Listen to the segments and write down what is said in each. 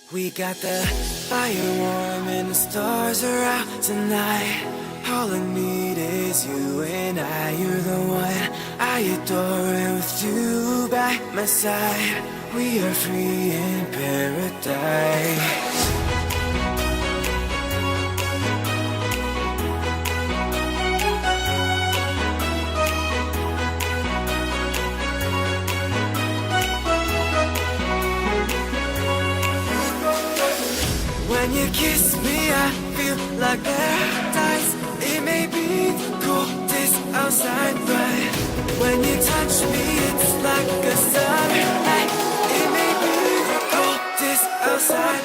We got the fire warm and the stars are out tonight. All I need is you and I. You're the one I adore, and with you by my side, we are free in paradise. When you kiss me, I feel like paradise. It may be the coldest outside, but when you touch me, it's like a summer night. It may be the coldest outside.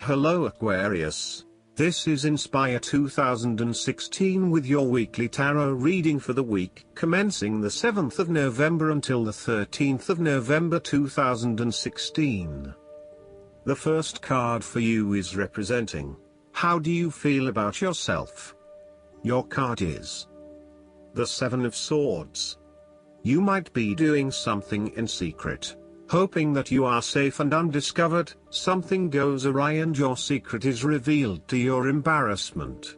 Hello Aquarius. This is Inspire 2016 with your weekly tarot reading for the week commencing the 7th of November until the 13th of November 2016. The first card for you is representing, how do you feel about yourself? Your card is the Seven of Swords. You might be doing something in secret, hoping that you are safe and undiscovered. Something goes awry and your secret is revealed to your embarrassment.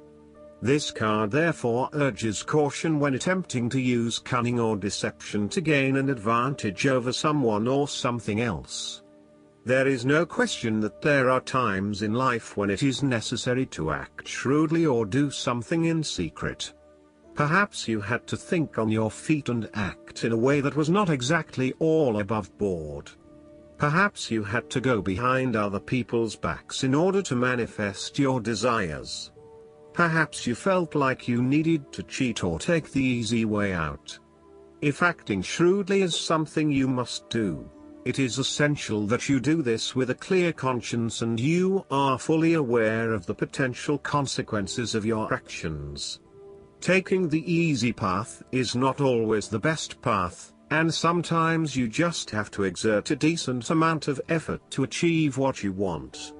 This card therefore urges caution when attempting to use cunning or deception to gain an advantage over someone or something else. There is no question that there are times in life when it is necessary to act shrewdly or do something in secret. Perhaps you had to think on your feet and act in a way that was not exactly all above board. Perhaps you had to go behind other people's backs in order to manifest your desires. Perhaps you felt like you needed to cheat or take the easy way out. If acting shrewdly is something you must do, it is essential that you do this with a clear conscience and you are fully aware of the potential consequences of your actions. Taking the easy path is not always the best path, and sometimes you just have to exert a decent amount of effort to achieve what you want.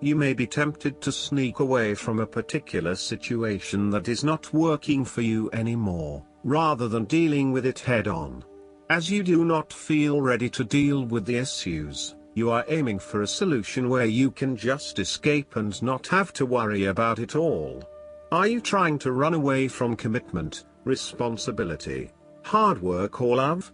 You may be tempted to sneak away from a particular situation that is not working for you anymore, rather than dealing with it head-on. As you do not feel ready to deal with the issues, you are aiming for a solution where you can just escape and not have to worry about it all. Are you trying to run away from commitment, responsibility, hard work or love?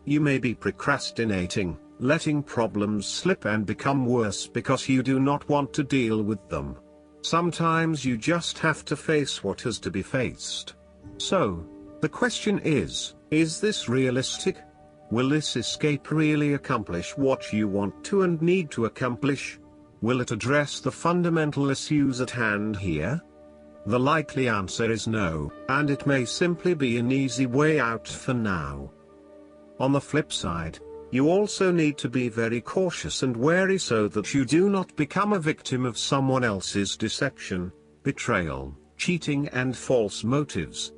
You may be procrastinating, letting problems slip and become worse because you do not want to deal with them. Sometimes you just have to face what has to be faced. So, the question is this realistic? Will this escape really accomplish what you want to and need to accomplish? Will it address the fundamental issues at hand here? The likely answer is no, and it may simply be an easy way out for now. On the flip side, you also need to be very cautious and wary so that you do not become a victim of someone else's deception, betrayal, cheating and false motives.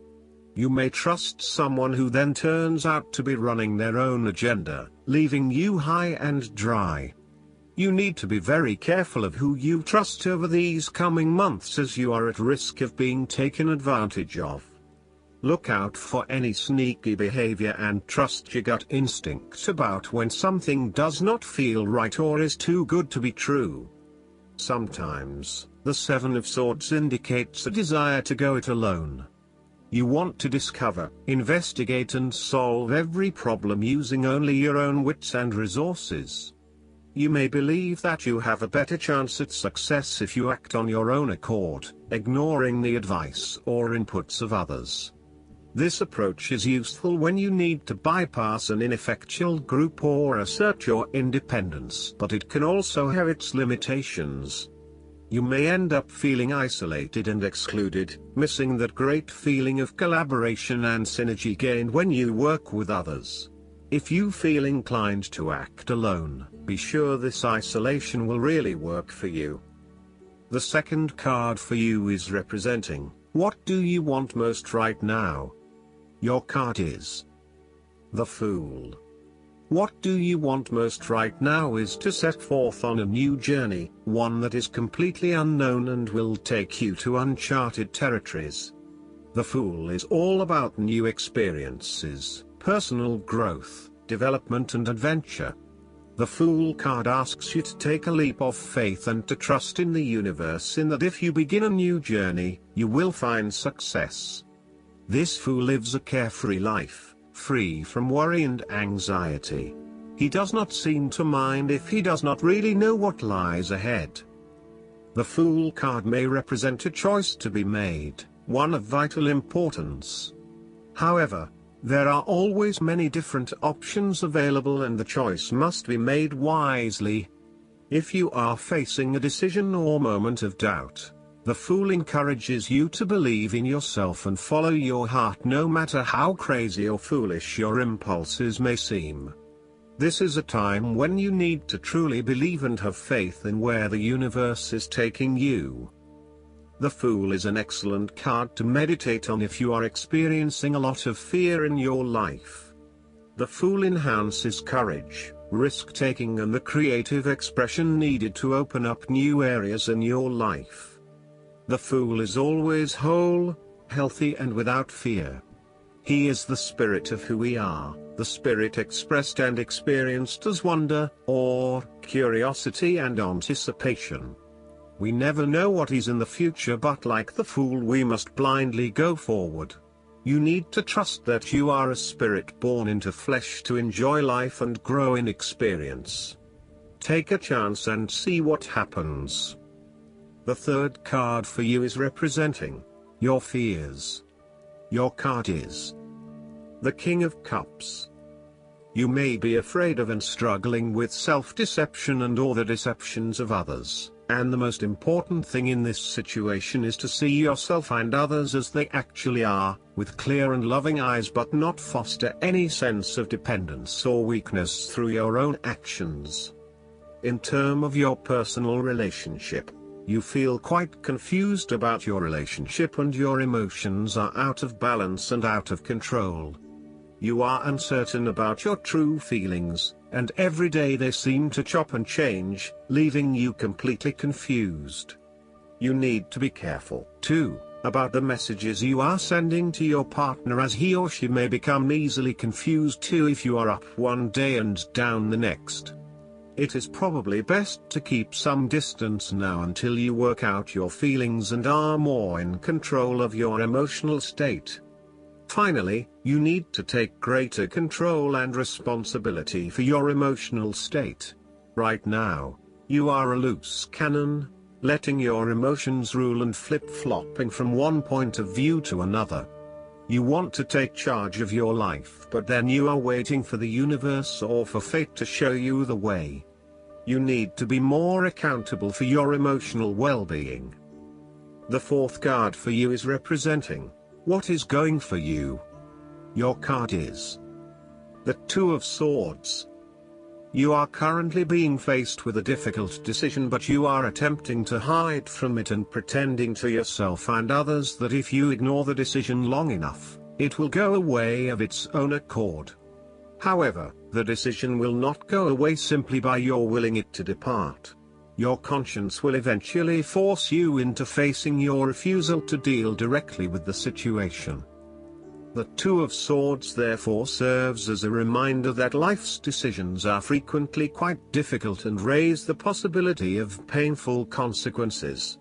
You may trust someone who then turns out to be running their own agenda, leaving you high and dry. You need to be very careful of who you trust over these coming months as you are at risk of being taken advantage of. Look out for any sneaky behavior and trust your gut instinct about when something does not feel right or is too good to be true. Sometimes, the Seven of Swords indicates a desire to go it alone. You want to discover, investigate and solve every problem using only your own wits and resources. You may believe that you have a better chance at success if you act on your own accord, ignoring the advice or inputs of others. This approach is useful when you need to bypass an ineffectual group or assert your independence, but it can also have its limitations. You may end up feeling isolated and excluded, missing that great feeling of collaboration and synergy gained when you work with others. If you feel inclined to act alone, be sure this isolation will really work for you. The second card for you is representing, what do you want most right now? Your card is the Fool. What do you want most right now is to set forth on a new journey, one that is completely unknown and will take you to uncharted territories. The Fool is all about new experiences, personal growth, development and adventure. The Fool card asks you to take a leap of faith and to trust in the universe in that if you begin a new journey, you will find success. This Fool lives a carefree life, free from worry and anxiety. He does not seem to mind if he does not really know what lies ahead. The Fool card may represent a choice to be made, one of vital importance. However, there are always many different options available and the choice must be made wisely. If you are facing a decision or moment of doubt, the Fool encourages you to believe in yourself and follow your heart no matter how crazy or foolish your impulses may seem. This is a time when you need to truly believe and have faith in where the universe is taking you. The Fool is an excellent card to meditate on if you are experiencing a lot of fear in your life. The Fool enhances courage, risk-taking and the creative expression needed to open up new areas in your life. The Fool is always whole, healthy and without fear. He is the spirit of who we are, the spirit expressed and experienced as wonder, awe, curiosity and anticipation. We never know what is in the future, but like the Fool we must blindly go forward. You need to trust that you are a spirit born into flesh to enjoy life and grow in experience. Take a chance and see what happens. The third card for you is representing your fears. Your card is the King of Cups. You may be afraid of and struggling with self-deception and or the deceptions of others. And the most important thing in this situation is to see yourself and others as they actually are, with clear and loving eyes, but not foster any sense of dependence or weakness through your own actions. In terms of your personal relationship, you feel quite confused about your relationship and your emotions are out of balance and out of control. You are uncertain about your true feelings, and every day they seem to chop and change, leaving you completely confused. You need to be careful, too, about the messages you are sending to your partner, as he or she may become easily confused too if you are up one day and down the next. It is probably best to keep some distance now until you work out your feelings and are more in control of your emotional state. Finally, you need to take greater control and responsibility for your emotional state. Right now, you are a loose cannon, letting your emotions rule and flip-flopping from one point of view to another. You want to take charge of your life, but then you are waiting for the universe or for fate to show you the way. You need to be more accountable for your emotional well-being. The fourth card for you is representing what is going for you. Your card is the Two of Swords. You are currently being faced with a difficult decision, but you are attempting to hide from it and pretending to yourself and others that if you ignore the decision long enough, it will go away of its own accord. However, the decision will not go away simply by your willing it to depart. Your conscience will eventually force you into facing your refusal to deal directly with the situation. The Two of Swords therefore serves as a reminder that life's decisions are frequently quite difficult and raise the possibility of painful consequences.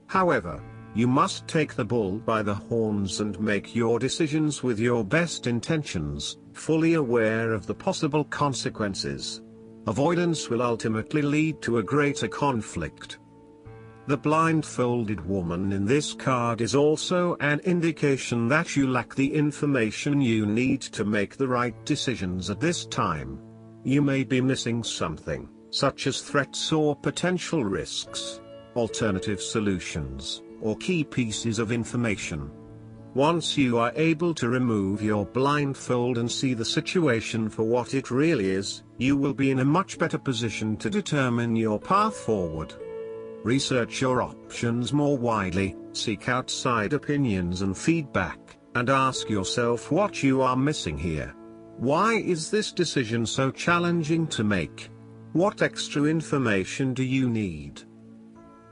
However, you must take the bull by the horns and make your decisions with your best intentions, fully aware of the possible consequences. Avoidance will ultimately lead to a greater conflict. The blindfolded woman in this card is also an indication that you lack the information you need to make the right decisions at this time. You may be missing something, such as threats or potential risks, alternative solutions, or key pieces of information. Once you are able to remove your blindfold and see the situation for what it really is, you will be in a much better position to determine your path forward. Research your options more widely, seek outside opinions and feedback, and ask yourself what you are missing here. Why is this decision so challenging to make? What extra information do you need?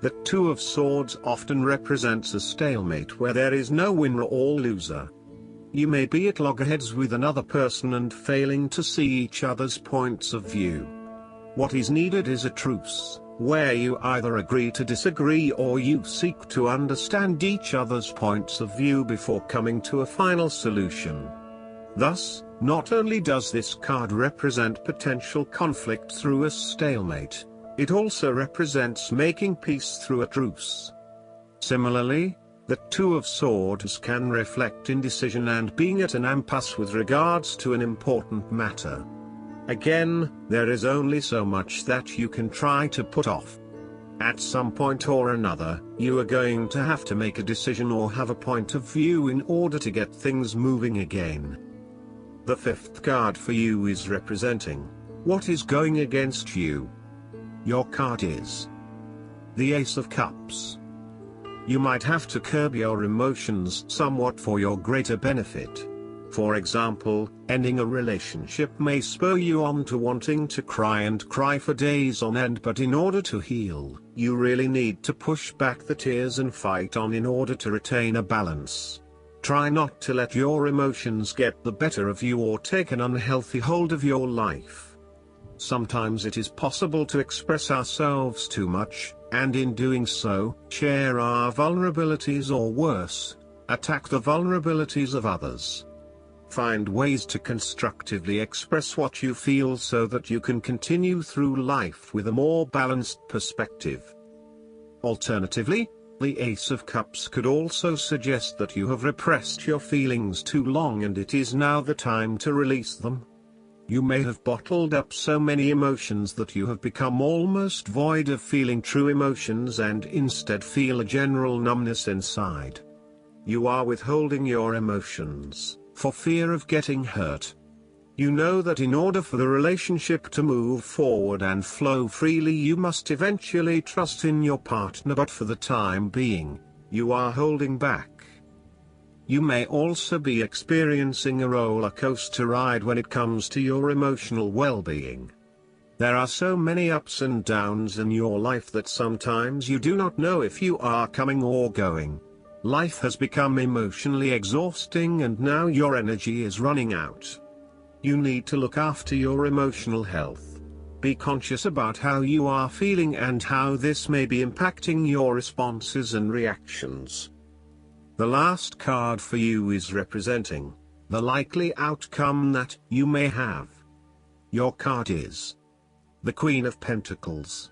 The Two of Swords often represents a stalemate where there is no winner or loser. You may be at loggerheads with another person and failing to see each other's points of view. What is needed is a truce, where you either agree to disagree or you seek to understand each other's points of view before coming to a final solution. Thus, not only does this card represent potential conflict through a stalemate, it also represents making peace through a truce. Similarly, the Two of Swords can reflect indecision and being at an impasse with regards to an important matter. Again, there is only so much that you can try to put off. At some point or another, you are going to have to make a decision or have a point of view in order to get things moving again. The fifth card for you is representing what is going against you. Your card is the Ace of Cups. You might have to curb your emotions somewhat for your greater benefit. For example, ending a relationship may spur you on to wanting to cry and cry for days on end, but in order to heal, you really need to push back the tears and fight on in order to retain a balance. Try not to let your emotions get the better of you or take an unhealthy hold of your life. Sometimes it is possible to express ourselves too much, and in doing so, share our vulnerabilities or worse, attack the vulnerabilities of others. Find ways to constructively express what you feel so that you can continue through life with a more balanced perspective. Alternatively, the Ace of Cups could also suggest that you have repressed your feelings too long and it is now the time to release them. You may have bottled up so many emotions that you have become almost void of feeling true emotions and instead feel a general numbness inside. You are withholding your emotions, for fear of getting hurt. You know that in order for the relationship to move forward and flow freely you must eventually trust in your partner, but for the time being, you are holding back. You may also be experiencing a roller coaster ride when it comes to your emotional well-being. There are so many ups and downs in your life that sometimes you do not know if you are coming or going. Life has become emotionally exhausting and now your energy is running out. You need to look after your emotional health. Be conscious about how you are feeling and how this may be impacting your responses and reactions. The last card for you is representing the likely outcome that you may have. Your card is the Queen of Pentacles.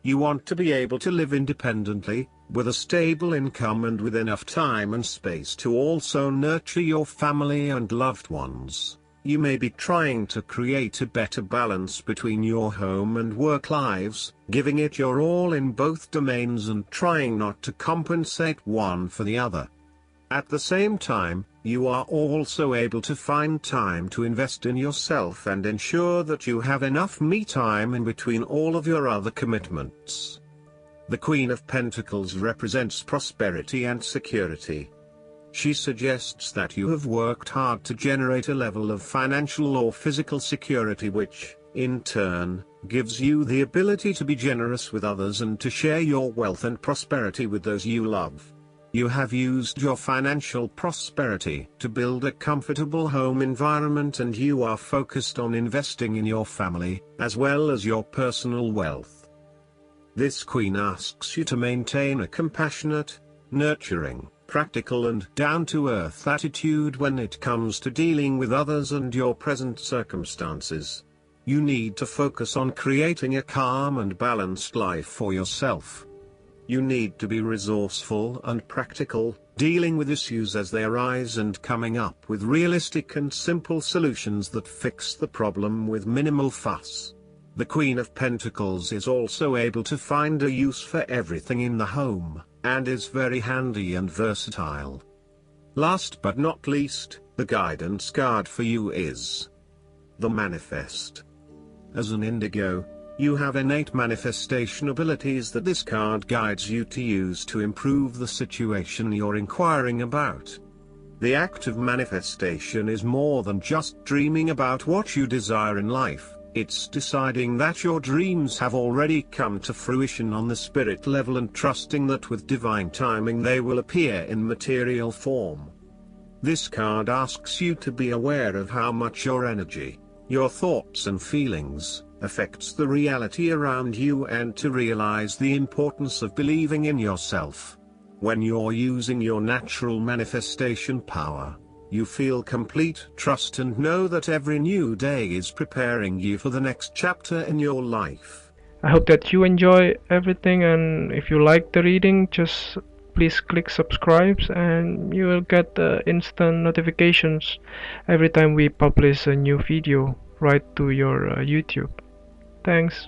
You want to be able to live independently, with a stable income and with enough time and space to also nurture your family and loved ones. You may be trying to create a better balance between your home and work lives, giving it your all in both domains and trying not to compensate one for the other. At the same time, you are also able to find time to invest in yourself and ensure that you have enough me time in between all of your other commitments. The Queen of Pentacles represents prosperity and security. She suggests that you have worked hard to generate a level of financial or physical security which, in turn, gives you the ability to be generous with others and to share your wealth and prosperity with those you love. You have used your financial prosperity to build a comfortable home environment and you are focused on investing in your family, as well as your personal wealth. This Queen asks you to maintain a compassionate, nurturing, practical and down-to-earth attitude when it comes to dealing with others and your present circumstances. You need to focus on creating a calm and balanced life for yourself. You need to be resourceful and practical, dealing with issues as they arise and coming up with realistic and simple solutions that fix the problem with minimal fuss. The Queen of Pentacles is also able to find a use for everything in the home, and is very handy and versatile. Last but not least, the guidance card for you is the Manifest. As an indigo, you have innate manifestation abilities that this card guides you to use to improve the situation you're inquiring about. The act of manifestation is more than just dreaming about what you desire in life. It's deciding that your dreams have already come to fruition on the spirit level and trusting that with divine timing they will appear in material form. This card asks you to be aware of how much your energy, your thoughts and feelings, affects the reality around you, and to realize the importance of believing in yourself. When you're using your natural manifestation power, you feel complete trust and know that every new day is preparing you for the next chapter in your life. I hope that you enjoy everything, and if you like the reading, just please click subscribe and you will get instant notifications every time we publish a new video right to your YouTube. Thanks.